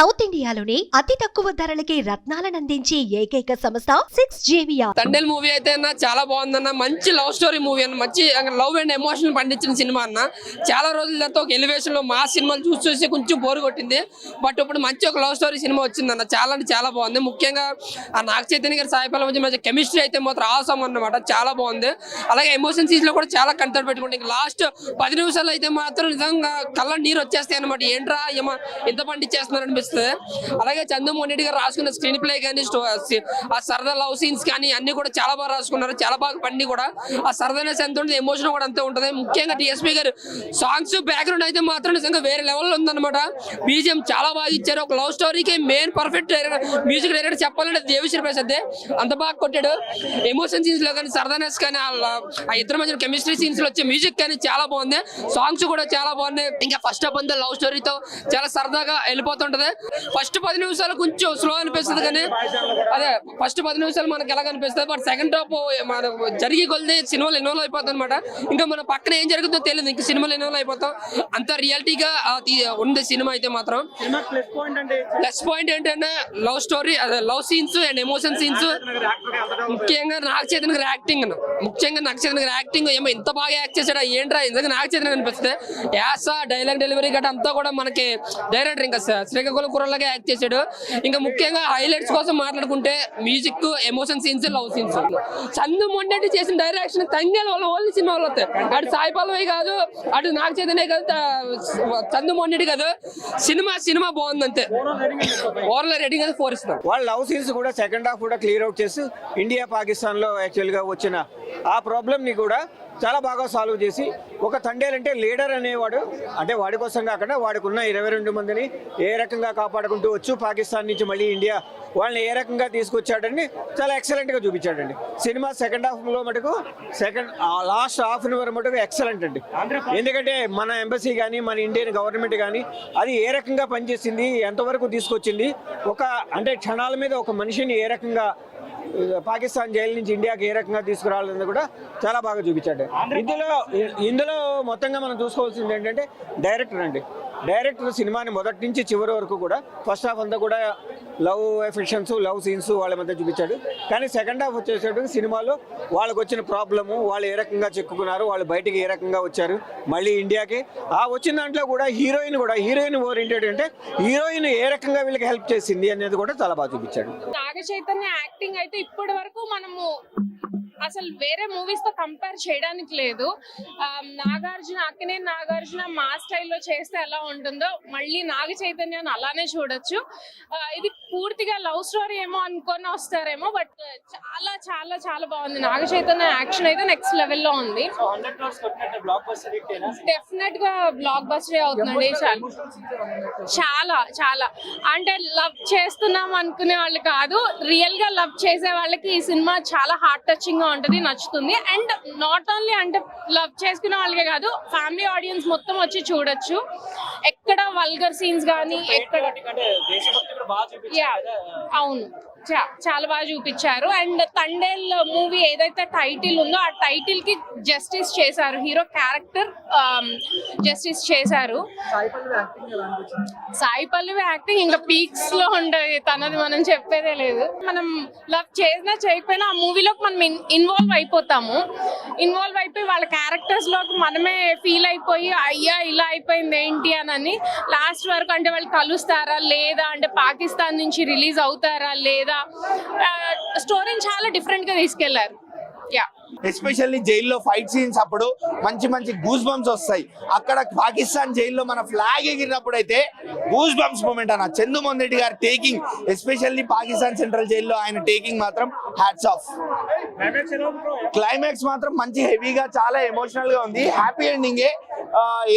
South ఇండియాలోని అతి తక్కువ ధరలకి రత్నాలను అందించే ఏకైక సంస్థ 6JVR. తండేల్ మూవీ అయితే అన్న చాలా బాగుందన్న. మంచి లవ్ స్టోరీ మూవీ అన్న. మంచి లవ్ అండ్ ఎమోషన్ పండించిన సినిమా అన్న. చాలా రోజుల తర్వాత ఒక ఎలివేషన్ లో మా సినిమాలు చూసి కొంచెం బోరు కొట్టింది. బట్ ఇప్పుడు మంచి ఒక లవ్ స్టోరీ సినిమా వచ్చిందన్న. చాలా అంటే చాలా బాగుంది. ముఖ్యంగా ఆ నాగ చైతన్య గారి సాయి పల్లవి మధ్య కెమిస్ట్రీ అయితే మాత్రం ఆసమ్ అన్నమాట. చాలా బాగుంది. అలాగే ఎమోషన్ సీన్స్ లో కూడా చాలా కంటెంట్ పెట్టుకుంటే లాస్ట్ 10 నిమిషాలు అయితే మాత్రం నిజంగా కళ్ళ నీరు వచ్చేస్తాయి అనమాట. ఏంట్రా ఏమో ఎంత పండించేస్తున్నారు అనిపిస్తుంది. అలాగే చంద్రమోహన్ రెడ్డి గారు రాసుకున్న స్క్రీన్ ప్లే కానీ ఆ సరదా లవ్ సీన్స్ కానీ అన్ని కూడా చాలా బాగా రాసుకున్నారు. చాలా బాగా పండి కూడా ఆ సరదానెస్ ఎంత ఉంటుంది, ఎమోషన్ కూడా అంతే ఉంటుంది. ముఖ్యంగా డిఎస్పీ గారు సాంగ్స్ బ్యాక్గ్రౌండ్ అయితే మాత్రం నిజంగా వేరే లెవెల్లో ఉందన్నమాట. బీజిఎం చాలా బాగా ఇచ్చారు. ఒక లవ్ స్టోరీకి మెయిన్ పర్ఫెక్ట్ మ్యూజిక్ డైరెక్టర్ చెప్పాలంటే దేవిశ్రీ ప్రసాద్ అంత బాగా కొట్టాడు. ఎమోషన్ సీన్స్ లో కానీ సరదానెస్ కానీ ఆ ఇద్దరి మధ్య కెమిస్ట్రీ సీన్స్ లో వచ్చే మ్యూజిక్ కానీ చాలా బాగుంది. సాంగ్స్ కూడా చాలా బాగున్నాయి. ఇంకా ఫస్ట్ హాఫ్ అంతా లవ్ స్టోరీతో చాలా సరదాగా వెళ్ళిపోతుంటది. ఫస్ట్ 10 నిమిషాలు కొంచెం స్లో అనిపిస్తుంది కానీ అదే ఫస్ట్ 10 నిమిషాలు మనకి ఎలా కనిపిస్తుంది. బట్ సెకండ్ హాఫ్ మన జరిగి కొలిది సినిమాలు ఇన్వాల్వ్ అయిపోతుంది అనమాట. ఇంకా మన పక్కన ఏం జరుగుతుందో తెలియదు. ఇంకా సినిమాలు ఇన్వాల్వ్ అయిపోతాం. అంత రియాలిటీగా ఉంది సినిమా అయితే మాత్రం. ప్లస్ పాయింట్ ఏంటంటే లవ్ స్టోరీ, అదే love scenes and emotion scenes. ముఖ్యంగా నాగ చైతన్య గారి యాక్టింగ్ యాక్టింగ్ ఏమో ఇంత బాగా యాక్ట్ చేశాడు. ఏంట్రా నిజంగా నాగ చైతన్య అనిపిస్తుంది. యాస డైలాగ్ డెలివరీ గట్రా అంతా కూడా మనకి డైరెక్టర్ ఇంకా శ్రీకాకుళం కుర్రలాగా యాక్ట్ చేశాడు. ఇంకా ముఖ్యంగా హైలైట్స్ కోసం మాట్లాడుకుంటే music, emotion scenes, love scenes. Chandu Mondeti చేసిన డైరెక్షన్ తంగేల వాళ్ళు ఓన్లీ సినిమా వాళ్ళు వస్తాయి. అటు సాయి పల్లవి కాదు, అటు నాగ చైతన్య కాదు, చందు మొండెడ్డి కాదు. సినిమా బాగుంది అంతే. ఓవరాల్ రేటింగ్ అయితే 4 ఇస్తాం. వాళ్ళ లవ్ సీన్స్ కూడా సెకండ్ హాఫ్ కూడా క్లియర్ అవుట్ చేసి ఇండియా పాకిస్తాన్ లో యాక్చువల్ గా వచ్చిన ఆ ప్రాబ్లమ్ ని కూడా చాలా బాగా సాల్వ్ చేసి ఒక తండేల్ అంటే లీడర్ అనేవాడు, అంటే వాడి కోసం కాకుండా వాడికి ఉన్న 22 మందిని ఏ రకంగా కాపాడుకుంటూ వచ్చు పాకిస్తాన్ నుంచి మళ్ళీ ఇండియా వాళ్ళని ఏ రకంగా తీసుకొచ్చాడని చాలా ఎక్సలెంట్గా చూపించాడండి. సినిమా సెకండ్ హాఫ్లో మటుకు లాస్ట్ హాఫ్ అన్ అవర్ మటుకు ఎక్సలెంట్ అండి. ఎందుకంటే మన ఎంబసీ కానీ మన ఇండియన్ గవర్నమెంట్ కానీ అది ఏ రకంగా పనిచేసింది, ఎంతవరకు తీసుకొచ్చింది, అంటే క్షణాల మీద ఒక మనిషిని ఏ రకంగా పాకిస్తాన్ జైలు నుంచి ఇండియాకి ఏ రకంగా తీసుకురావాలని కూడా చాలా బాగా చూపించాడు. ఇందులో మొత్తంగా మనం చూసుకోవాల్సింది ఏంటంటే డైరెక్టర్ సినిమాని మొదటి నుంచి చివరి వరకు కూడా ఫస్ట్ హాఫ్ అంతా కూడా లవ్ ఎఫెక్షన్స్, లవ్ సీన్స్ వాళ్ళ మధ్య చూపించాడు. కానీ సెకండ్ హాఫ్ వచ్చేసరికి సినిమాలో వాళ్ళకు వచ్చిన ప్రాబ్లము, వాళ్ళు ఏ రకంగా చిక్కుకున్నారు, వాళ్ళు బయటికి ఏ రకంగా వచ్చారు మళ్ళీ ఇండియాకి, ఆ వచ్చిన దాంట్లో కూడా హీరోయిన్ ఓరియంటెడ్ అంటే హీరోయిన్ ఏ రకంగా వీళ్ళకి హెల్ప్ చేసింది అనేది కూడా చాలా బాగా చూపించాడు. నాగ చైతన్య యాక్టింగ్ అయితే ఇప్పటి వరకు మనము అసలు వేరే మూవీస్ తో కంపేర్ చేయడానికి లేదు. నాగార్జున మా స్టైల్లో చేస్తే ఎలా ఉంటుందో మళ్ళీ నాగ చైతన్యాన్ని అలానే చూడొచ్చు. ఇది పూర్తిగా లవ్ స్టోరీ ఏమో అనుకొని వస్తారేమో, బట్ చాలా చాలా చాలా బాగుంది. నాగ చైతన్య యాక్షన్ అయితే నెక్స్ట్ లెవెల్లో ఉంది. డెఫినెట్ గా బ్లాక్ బస్టర్ అవుతుందండి. చాలా చాలా అంటే లవ్ చేస్తున్నాం అనుకునే వాళ్ళు కాదు, రియల్ గా లవ్ చేసే వాళ్ళకి ఈ సినిమా చాలా హార్ట్ టచింగ్ గా ఉంటది, నచ్చుతుంది. అండ్ నాట్ ఓన్లీ అంటే లవ్ చేసుకునే వాళ్ళకే కాదు, ఫ్యామిలీ ఆడియన్స్ మొత్తం వచ్చి చూడొచ్చు. ఎక్కడ వల్గర్ సీన్స్ కానీ ఎక్కడ అవును చాలా బాగా చూపించారు. అండ్ తండేల్ మూవీ ఏదైతే టైటిల్ ఉందో ఆ టైటిల్ కి జస్టిస్ చేశారు, హీరో క్యారెక్టర్ జస్టిస్ చేశారు. సాయి పల్లవి యాక్టింగ్ ఇంకా పీక్స్ లో ఉండదు, తనది మనం చెప్పేదే లేదు. మనం లవ్ చేసినా చేయకపోయినా ఆ మూవీలోకి మనం ఇన్వాల్వ్ అయిపోయి వాళ్ళ క్యారెక్టర్స్ లోకి మనమే ఫీల్ అయిపోయి అయ్యా ఇలా అయిపోయింది ఏంటి అని లాస్ట్ వరకు అంటే వాళ్ళు కలుస్తారా లేదా, అంటే పాకిస్తాన్ నుంచి రిలీజ్ అవుతారా లేదా, స్టోరీని చాలా డిఫరెంట్ గా తీసుకెళ్లారు. ఎస్పెషల్లీ జైల్లో ఫైట్ సీన్స్ అప్పుడు మంచి గూస్ బంప్స్ వస్తాయి. అక్కడ పాకిస్తాన్ జైల్లో మన ఫ్లాగ్ ఎగిరినప్పుడు అయితే గూస్ బంప్స్ మూమెంట్ అన్న. చంద్రమోహన్ రెడ్డి గారు టేకింగ్, ఎస్పెషల్లీ పాకిస్తాన్ సెంట్రల్ జైల్లో ఆయన టేకింగ్ మాత్రం హ్యాట్స్ ఆఫ్. క్లైమాక్స్ మాత్రం మంచి హెవీగా చాలా ఎమోషనల్ గా ఉంది. హ్యాపీ ఎండింగే,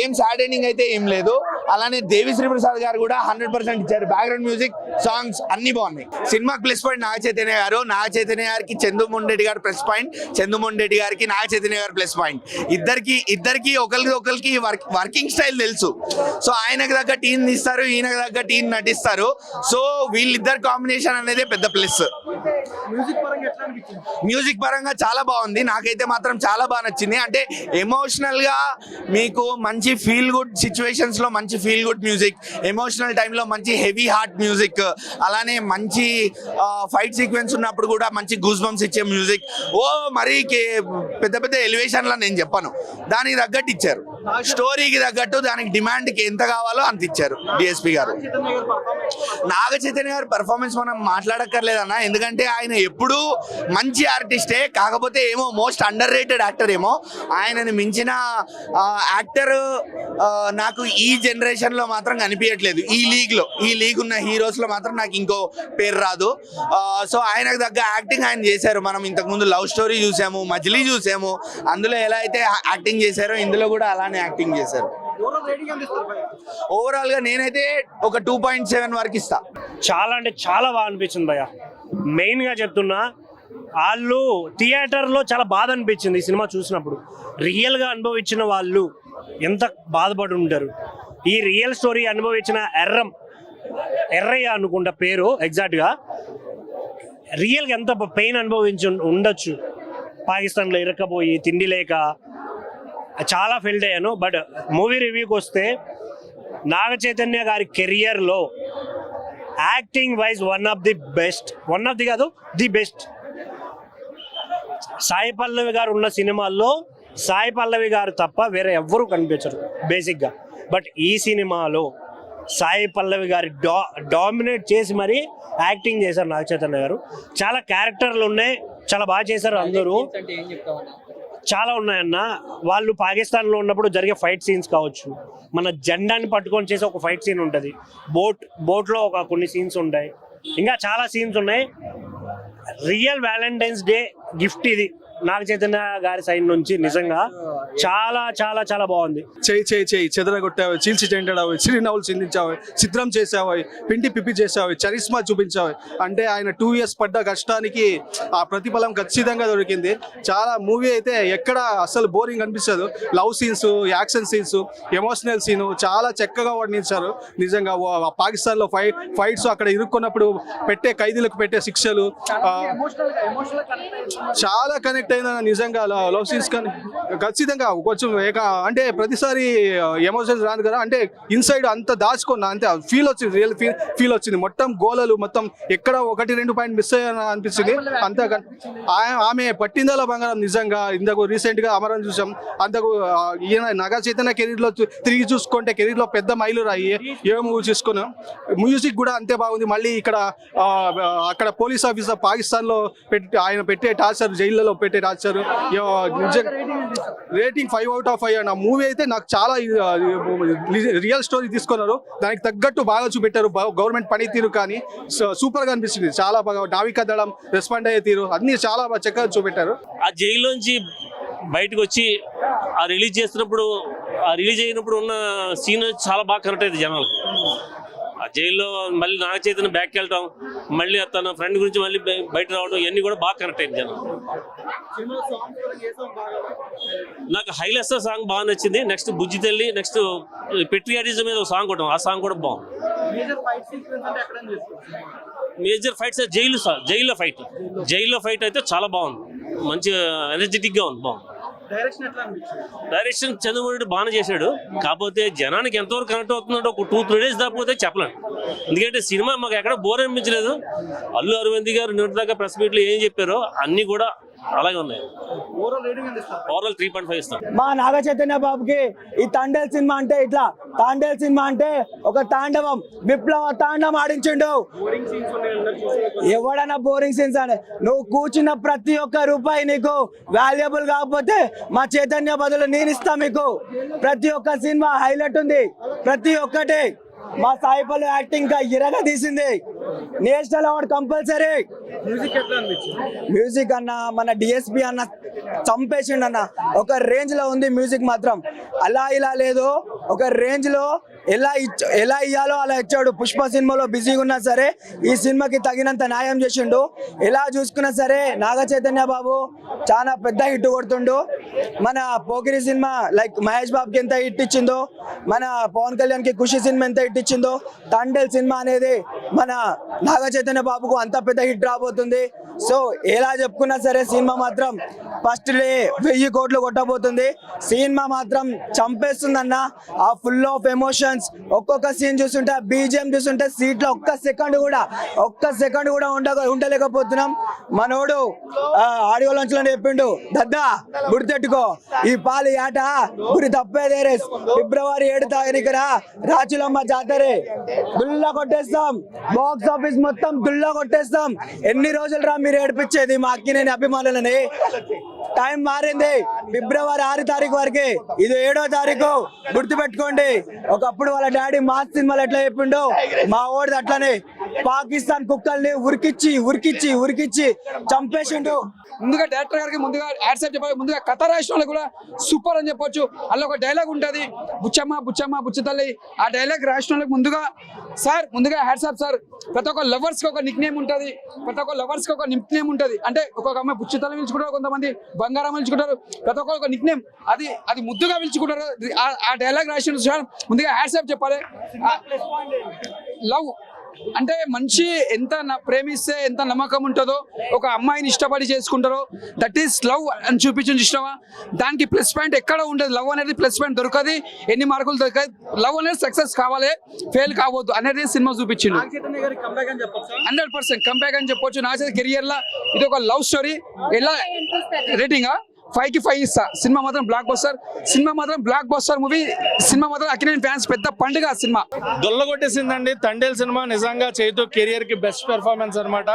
ఏం సాడ్ ఎండింగ్ అయితే ఏం లేదు. అలానే దేవిశ్రీ ప్రసాద్ గారు కూడా 100% ఇచ్చారు. బ్యాక్గ్రౌండ్ మ్యూజిక్, సాంగ్స్ అన్ని బాగున్నాయి. సినిమాకి ప్లస్ పాయింట్ నాగ చైతన్య గారికి చంద్రమోహన్ రెడ్డి గారు ప్లస్ పాయింట్, చంద్రమోహన్ రెడ్డి గారికి నాగ చైతన్య గారు ప్లస్ పాయింట్. ఇద్దరికి ఒకరికి వర్కింగ్ స్టైల్ తెలుసు. సో ఆయనకు తగ్గ టీం తీస్తారు, ఈయనకు తగ్గ టీం నటిస్తారు. సో వీళ్ళిద్దరు కాంబినేషన్ అనేది పెద్ద ప్లస్. మ్యూజిక్ పరంగా చాలా బాగుంది. నాకైతే మాత్రం చాలా బాగా నచ్చింది. అంటే ఎమోషనల్ గా మీకు మంచి ఫీల్ గుడ్ సిచ్యువేషన్స్ లో మంచి మంచి ఫీల్ గుడ్ మ్యూజిక్, ఎమోషనల్ టైంలో మంచి హెవీ హార్ట్ మ్యూజిక్, అలానే మంచి ఫైట్ సీక్వెన్స్ ఉన్నప్పుడు కూడా మంచి గూస్ బంప్స్ ఇచ్చే మ్యూజిక్. మరీ పెద్ద పెద్ద ఎలివేషన్లో నేను చెప్పను, దానికి తగ్గట్టు ఇచ్చారు. స్టోరీకి తగ్గట్టు దానికి డిమాండ్కి ఎంత కావాలో అంత ఇచ్చారు డిఎస్పి గారు. నాగ చైతన్య గారు పర్ఫార్మెన్స్ మనం మాట్లాడక్కర్లేదన్న, ఎందుకంటే ఆయన ఎప్పుడూ మంచి ఆర్టిస్టే, కాకపోతే ఏమో మోస్ట్ అండర్ రేటెడ్ యాక్టర్ ఏమో. ఆయనని మించిన యాక్టర్ నాకు ఈ జనరేషన్లో మాత్రం కనిపించట్లేదు. ఈ లీగ్ ఉన్న హీరోస్లో మాత్రం నాకు ఇంకో పేరు రాదు. సో ఆయనకు తగ్గ యాక్టింగ్ ఆయన చేశారు. మనం ఇంతకుముందు లవ్ స్టోరీ చూసాము, మజిలీ చూసాము, అందులో ఎలా అయితే యాక్టింగ్ చేశారో ఇందులో కూడా అలానే యాక్టింగ్ చేశారు. ఓవరాల్ గా నేనైతే ఒక 2.7 వరకు ఇస్తా. చాలా అంటే చాలా బాగా అనిపించింది భయ్య. మెయిన్ గా చెప్తున్నా, వాళ్ళు థియేటర్లో చాలా బాధ అనిపించింది ఈ సినిమా చూసినప్పుడు. రియల్ గా అనుభవించిన వాళ్ళు ఎంత బాధపడి ఉంటారు. ఈ రియల్ స్టోరీ అనుభవించిన ఎర్రయ్య అనుకుంటా పేరు ఎగ్జాక్ట్ గా, రియల్ గా ఎంత పెయిన్ అనుభవించి ఉండొచ్చు. పాకిస్తాన్లో ఇరక్కపోయి తిండి లేక చాలా ఫీల్ అయ్యాను. బట్ మూవీ రివ్యూకి వస్తే నాగ చైతన్య గారి కెరియర్లో acting wise one of the best. Sai Pallavi గారు ఉన్న సినిమాల్లో సాయి పల్లవి గారు తప్ప వేరే ఎవ్వరూ కనిపించరు బేసిక్గా. బట్ ఈ సినిమాలో సాయి పల్లవి గారి డామినేట్ చేసి మరీ యాక్టింగ్ చేశారు నాగ చైతన్య గారు. చాలా క్యారెక్టర్లు ఉన్నాయి, చాలా బాగా చేశారు అందరూ. చాలా ఉన్నాయన్న. వాళ్ళు పాకిస్తాన్లో ఉన్నప్పుడు జరిగే ఫైట్ సీన్స్ కావచ్చు, మన జెండాని పట్టుకొని చేసే ఒక ఫైట్ సీన్ ఉంటుంది, బోట్లో కొన్ని సీన్స్ ఉంటాయి, ఇంకా చాలా సీన్స్ ఉన్నాయి. రియల్ వ్యాలంటైన్స్ డే గిఫ్ట్ ఇది నాగ చైతన్య గారి సైడ్ నుంచి. నిజంగా చాలా చాలా చాలా బాగుంది. చేయి చెదరగొట్టావు, చీల్చి చెండావు, చిరునవ్వులు చిందించావు, చిత్రం చేసావు, పిండి పిప్పి చేసావు, చరిస్మా చూపించావు. అంటే ఆయన 2 years పడ్డ కష్టానికి ఆ ప్రతిఫలం ఖచ్చితంగా దొరికింది. చాలా మూవీ అయితే ఎక్కడ అసలు బోరింగ్ అనిపించదు. Love scenes, action scenes, emotional scene చాలా చక్కగా వర్ణించారు. నిజంగా పాకిస్తాన్లో ఫైట్స్, అక్కడ ఇరుక్కున్నప్పుడు ఖైదీలకు పెట్టే శిక్షలు చాలా కనెక్ట్ అయినా. నిజంగా లవ్ సీన్స్ కానీ ఖచ్చితంగా కొంచెం అంటే ప్రతిసారి ఎమోషన్స్ రాదు కదా, అంటే ఇన్సైడ్ అంత దాచుకున్నా అంతే ఫీల్ వచ్చింది, రియల్ ఫీల్ వచ్చింది. మొత్తం గోలలు మొత్తం ఎక్కడ 1-2 పాయింట్ మిస్ అయ్యా అనిపించింది. అంత ఆమె పట్టిందల బంగారం. నిజంగా ఇంతకు రీసెంట్ గా అమరం చూసాం. అంతకు ఈయన నాగ చైతన్య కెరీర్ లో తిరిగి చూసుకుంటే కెరీర్ లో పెద్ద మైలురాయి. ఏ మూవీ చూసుకున్నాం, మ్యూజిక్ కూడా అంతే బాగుంది. మళ్ళీ అక్కడ పోలీస్ ఆఫీసర్ పాకిస్తాన్ లో ఆయన పెట్టే టార్చర్, జైళ్లలో పెట్టే టార్చర్, రేటింగ్ 5 out of 5 అన్న. మూవీ అయితే నాకు చాలా రియల్ స్టోరీ తీసుకున్నారు, దానికి తగ్గట్టు బాగా చూపెట్టారు. గవర్నమెంట్ పనితీరు కానీ సూపర్ గా అనిపిస్తుంది. చాలా బాగా నావికా దళం రెస్పాండ్ అయ్యే తీరు అన్ని చాలా బాగా చక్కగా చూపెట్టారు. ఆ జైల్లోంచి బయటకు వచ్చి ఆ రిలీజ్ అయినప్పుడు ఉన్న సీన్ చాలా బాగా కనెక్ట్ అయింది జనాలకు. ఆ జైల్లో మళ్ళీ నాగ చైతన్య బ్యాక్కి వెళ్ళటం, మళ్ళీ తన ఫ్రెండ్ గురించి మళ్ళీ బయట రావడం, ఇవన్నీ కూడా బాగా కనెక్ట్ అయింది జనం. నాకు హైలెస్సా సాంగ్ బాగా నచ్చింది. నెక్స్ట్ బుజ్జి తల్లి, నెక్స్ట్ పెట్రియాటిజం మీద ఒక సాంగ్ కూడా, ఆ సాంగ్ కూడా బాగుంది. మేజర్ ఫైట్స్ జైల్లో ఫైట్ అయితే చాలా బాగుంది, మంచి ఎనర్జెటిక్ గా ఉంది, బాగుంది. డైరెక్షన్ చంద్రబాబు నాయుడు బాగానే చేశాడు. కాకపోతే జనానికి ఎంతవరకు కనెక్ట్ అవుతుందో ఒక 2-3 days దాకపోతే చెప్పలేను. ఎందుకంటే సినిమా మాకు ఎక్కడ బోర్ అనిపించలేదు. అల్లు అరవింద్ గారు నిన్నటి దాకా ప్రెస్ మీట్లో ఏం చెప్పారో అన్ని కూడా అలాగే ఉన్నాయి. ఓవరాల్ 3.5 ఇస్తాం. మా నాగ చైతన్య బాబుకి ఈ తాండేల్ సినిమా అంటే ఇట్లా, తాండేల్ సినిమా అంటే ఒక తాండవం, విప్లవ తాండవం ఆడించిండు. ఎవడన్నా బోరింగ్ సీన్స్ అంటే నువ్వు కూర్చున్న ప్రతి ఒక్క రూపాయి నీకు వాల్యుబుల్ కాకపోతే మా చైతన్య బదులు నేను ఇస్తా మీకు. ప్రతి ఒక్క సినిమా హైలైట్ ఉంది, ప్రతి ఒక్కటి. మా సాయి పల్లవి యాక్టింగ్ ఇరగా తీసింది. National award compulsory. మ్యూజిక్ అన్న మన డిఎస్పి అన్న చంపేసిండు అన్న. ఒక రేంజ్ లో ఉంది మ్యూజిక్ మాత్రం, అలా ఇలా లేదు. ఒక రేంజ్ లో ఎలా ఇయ్యాలో అలా ఇచ్చాడు. పుష్ప సినిమాలో బిజీగా ఉన్నా సరే ఈ సినిమాకి తగినంత న్యాయం చేసిండు. ఎలా చూసుకున్నా సరే నాగ చైతన్య బాబు చాలా పెద్ద హిట్ కొడుతుండు. మన పోకిరి సినిమా లైక్ మహేష్ బాబుకి ఎంత హిట్ ఇచ్చిందో, మన పవన్ కళ్యాణ్ కి ఖుషి సినిమా ఎంత హిట్ ఇచ్చిందో, తాండేల్ సినిమా అనేది మన నాగ చైతన్య బాబుకు అంత పెద్ద హిట్ రాబోతుంది. సో ఎలా చెప్పుకున్నా సరే సినిమా మాత్రం ఫస్ట్ డే 1000 కోట్లు కొట్టబోతుంది. సినిమా మాత్రం చంపేస్తుందన్న. ఆ ఫుల్ ఆఫ్ ఎమోషన్స్, ఒక్కొక్క సీన్ చూస్తుంటే, ఆ బీజిఎం చూస్తుంటే సీట్లో ఒక్క సెకండ్ కూడా ఉండలేకపోతున్నాం. మనోడు ఆడియో లాంచ్ లో చెప్పిండు, దద్దా గుర్తెట్టుకో ఈ పాలి ఆట గురి తప్పేదేరే, ఫిబ్రవరి 7 తారీఖున రాచులమ్మ జాతరే దుల్లా కొట్టేస్తాం, బాక్స్ ఆఫీస్ మొత్తం దుల్లా కొట్టేస్తాం. ఎన్ని రోజులు రా మీరు ఏడిపించేది మా అక్కినేని అభిమానులని? టైం మారింది, ఫిబ్రవరి 6 తారీఖు వరకే, ఇది 7వ తారీఖు. గుర్తు పెట్టుకోండి. ఒకప్పుడు వాళ్ళ డాడీ మాస్ సినిమాలు ఎట్లా చెప్పిండు, మా ఓడిది అట్లనే పాకిస్తాన్ కుక్కల్ని ఉరికిచ్చి చంపేసిండు. ముందుగా డైరెక్టర్ గారికి ముందుగా యాడ్సెప్ చెప్పాలి. ముందుగా కథ రాసిన వాళ్ళు కూడా సూపర్ అని చెప్పొచ్చు. అందులో ఒక డైలాగ్ ఉంటుంది, బుచ్చమ్మ బుచ్చతల్లి. ఆ డైలాగ్ రాసిన వాళ్ళకి ముందుగా హ్యాట్సాప్ సార్. ప్రతి ఒక్క లవర్స్ కి ఒక నిక్ నేమ్ ఉంటుంది, అంటే ఒక్కొక్క అమ్మాయి బుచ్చతల్లి పిలుచుకుంటారు, కొంతమంది బంగారం పిలుచుకుంటారు, ప్రతి ఒక్కరు ఒక నిక్ నేమ్ అది ముద్దుగా పిలుచుకుంటారు. ఆ డైలాగ్ రాసిన సార్ ముందుగా హ్యాట్సాప్ చెప్పాలి. లవ్ అంటే మనిషి ఎంత ప్రేమిస్తే ఎంత నమ్మకం ఉంటుందో, ఒక అమ్మాయిని ఇష్టపడి చేసుకుంటారో, దట్ ఈస్ లవ్ అని చూపించింది ఇష్టమా. దానికి ప్లస్ పాయింట్ ఎక్కడ ఉంటుంది. లవ్ అనేది ప్లస్ పాయింట్ దొరకదు, ఎన్ని మార్కులు దొరకదు. లవ్ అనేది సక్సెస్ కావాలి, ఫెయిల్ కావద్దు అనేది సినిమా చూపించింది. 100% కంబ్యాక్ అని చెప్పొచ్చు. నా కెరియర్ లో ఇది ఒక లవ్ స్టోరీ. ఎలా రేటింగ్ 5కి 5 ఇస్తా. సినిమా మాత్రం బ్లాక్ బస్టర్ మూవీ. సినిమా మాత్రం అక్కినేని ఫ్యాన్స్ పెద్ద పండుగ సినిమా. దొల్లగొట్టేసిందండి తండేల్ సినిమా. నిజంగా చైతు కెరియర్ కి బెస్ట్ పెర్ఫార్మెన్స్ అనమాట.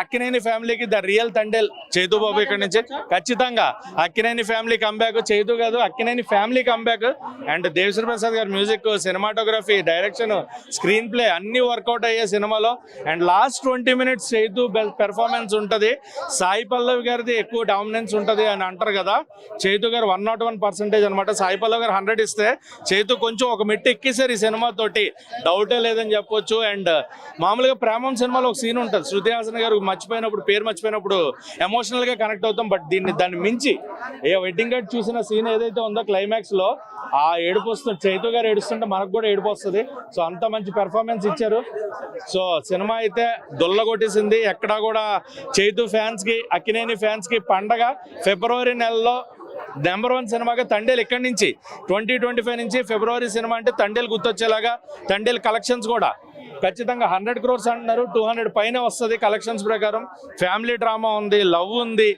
అక్కినేని ఫ్యామిలీకి ద రియల్ తండేల్ చైతు బాబు. ఇక్కడ నుంచి ఖచ్చితంగా అక్కినేని ఫ్యామిలీ కంబ్యాక్, చైతు కాదు Akkineni family comeback. And Devi Sri Prasad గారి music, cinematography, direction, screen play అన్ని వర్కౌట్ అయ్యే సినిమాలో. And last 20 minutes Chaitu performance ఉంటుంది. సాయి పల్లవి గారిది ఎక్కువ డామినెన్స్ ఉంటుంది అని అంటారు కదా. చైతు గారు 101% అనమాట. సాయి పల్లవి గారు 100 ఇస్తే చైతు కొంచెం ఒక మెట్టు ఎక్కేసారు ఈ సినిమా తోటి, డౌటే లేదని చెప్పొచ్చు. అండ్ మామూలుగా ప్రేమం సినిమాలో ఒక సీన్ ఉంటుంది, శృతి హాసన్ గారు పేరు మర్చిపోయినప్పుడు ఎమోషనల్ గా కనెక్ట్ అవుతాం. బట్ దాన్ని మించి వెడ్డింగ్ కార్డ్ చూసిన సీన్ ఏదైతే ఉందో క్లైమాక్స్ లో, ఆ ఏడుపు వస్తుంది, చైతు గారు ఏడుస్తుంటే మనకు కూడా ఏడుపు వస్తుంది. సో అంత మంచి పెర్ఫార్మెన్స్ ఇచ్చారు. సో సినిమా అయితే దొల్లగొట్టేసింది. ఎక్కడా కూడా చైతు ఫ్యాన్స్ కి, అక్కినేని ఫ్యాన్స్ కి పండగ. ఫిబ్రవరి నెలలో నెంబర్ 1 సినిమాగా తండేల్ ఇక్కడి నుంచి 2025 నుంచి ఫిబ్రవరి సినిమా అంటే తండేల్ గుర్తొచ్చేలాగా. తండేల్ కలెక్షన్స్ కూడా ఖచ్చితంగా 100 crores అంటున్నారు, 200 పైన వస్తుంది కలెక్షన్స్ ప్రకారం. ఫ్యామిలీ డ్రామా ఉంది, లవ్ ఉంది,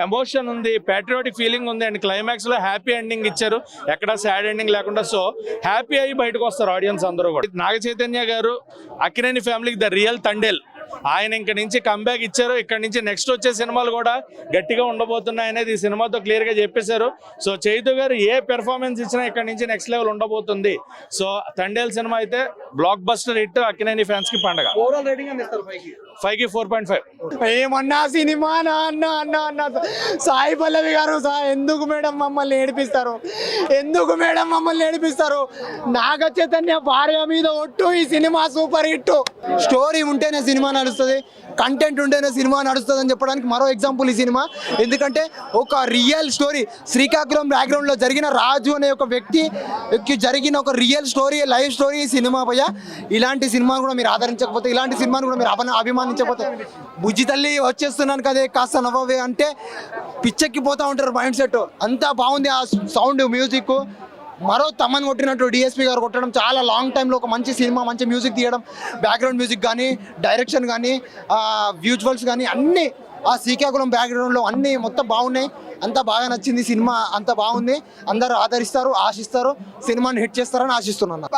ఎమోషన్ ఉంది, ప్యాట్రియాటిక్ ఫీలింగ్ ఉంది. అండ్ క్లైమాక్స్ లో హ్యాపీ ఎండింగ్ ఇచ్చారు, ఎక్కడ సాడ్ ఎండింగ్ లేకుండా. సో హ్యాపీ అయ్యి బయటకు వస్తారు ఆడియన్స్ అందరూ కూడా. నాగ చైతన్య గారు అక్కినేని ఫ్యామిలీకి ద రియల్ తండేల్. ఆయన ఇంక నుంచి కంబ్యాక్ ఇచ్చారు. ఇక్కడ నుంచి నెక్స్ట్ వచ్చే సినిమాలు కూడా గట్టిగా ఉండబోతున్నాయి అనేది ఈ సినిమాతో క్లియర్ గా చెప్పేశారు. సో చైతు గారు ఏ పెర్ఫార్మెన్స్ ఇచ్చినా ఇక్కడ నుంచి నెక్స్ట్ లెవెల్ ఉండబోతుంది. సో తండేల్ సినిమా అయితే block buster hit, Akkineni fans కి పండగ. 5కి 4.5. ఏమన్నా సినిమా అన్న సాయి పల్లవి గారు ఎందుకు మేడం మమ్మల్ని ఏడిపిస్తారు? నాగ చైతన్య భార్య మీద ఒట్టు. ఈ సినిమా సూపర్ హిట్. స్టోరీ ఉంటేనే సినిమా నడుస్తుంది, కంటెంట్ ఉంటేనే సినిమా నడుస్తుంది అని చెప్పడానికి మరో ఎగ్జాంపుల్ ఈ సినిమా. ఎందుకంటే ఒక రియల్ స్టోరీ, శ్రీకాకుళం బ్యాక్గ్రౌండ్ లో జరిగిన రాజు అనే ఒక వ్యక్తికి జరిగిన ఒక రియల్ స్టోరీ, లైఫ్ స్టోరీ ఈ సినిమా పయ్య. ఇలాంటి సినిమాను కూడా మీరు ఆదరించకపోతే, ఇలాంటి సినిమాను కూడా మీరు అభిమానించకపోతే, బుజ్జి తల్లి వచ్చేస్తున్నాను కదే కాస్త నవ్వవే అంటే పిచ్చెక్కిపోతూ ఉంటారు మైండ్ సెట్. అంతా బాగుంది. ఆ సౌండ్, మ్యూజిక్ మరో తమ్మని కొట్టినట్టు డిఎస్పీ గారు కొట్టడం. చాలా లాంగ్ టైంలో ఒక మంచి సినిమా, మంచి మ్యూజిక్ తీయడం, బ్యాక్గ్రౌండ్ మ్యూజిక్ కానీ, డైరెక్షన్ కానీ, విజువల్స్ కానీ అన్నీ, ఆ శ్రీకాకుళం బ్యాక్గ్రౌండ్లో అన్నీ మొత్తం బాగున్నాయి. అంతా బాగా నచ్చింది సినిమా, అంత బాగుంది. అందరూ ఆదరిస్తారు, ఆశిస్తారు, సినిమాని హిట్ చేస్తారని ఆశిస్తున్నాను.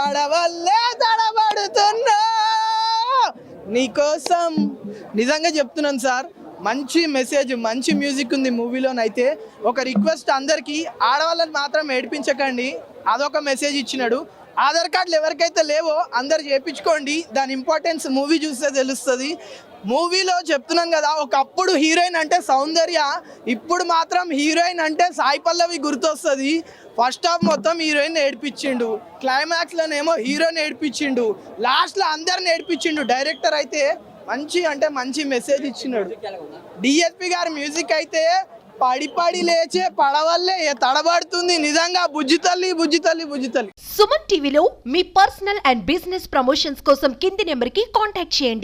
నీకోసం నిజంగా చెప్తున్నాను సార్, మంచి మెసేజ్, మంచి మ్యూజిక్ ఉంది మూవీలోనైతే. ఒక రిక్వెస్ట్ అందరికీ, ఆడవాళ్ళని మాత్రం ఏడిపించకండి, అదొక మెసేజ్ ఇచ్చినాడు. ఆధార్ కార్డులు ఎవరికైతే లేవో అందరు చేయించుకోండి, దాని ఇంపార్టెన్స్ మూవీ చూస్తే తెలుస్తుంది. మూవీలో చెప్తున్నాను కదా, ఒకప్పుడు హీరోయిన్ అంటే సౌందర్య, ఇప్పుడు మాత్రం హీరోయిన్ అంటే సాయి పల్లవి గుర్తొస్తుంది. ఫస్ట్ హాఫ్ మొత్తం హీరోయిన్ ఏడిపించిండు, క్లైమాక్స్లోనేమో హీరోని ఏడిపించిండు, లాస్ట్లో అందరిని ఏడిపించిండు. డైరెక్టర్ అయితే మంచి మెసేజ్ ఇచ్చినాడు. డిఎస్పి గారి మ్యూజిక్ అయితే పడి లేచే పడవల్లే తడబడుతుంది. నిజంగా బుజ్జి తల్లి. సుమన్ టీవీలో మీ పర్సనల్ అండ్ బిజినెస్ ప్రమోషన్స్ కోసం కింది నెంబర్కి కాంటాక్ట్ చేయండి.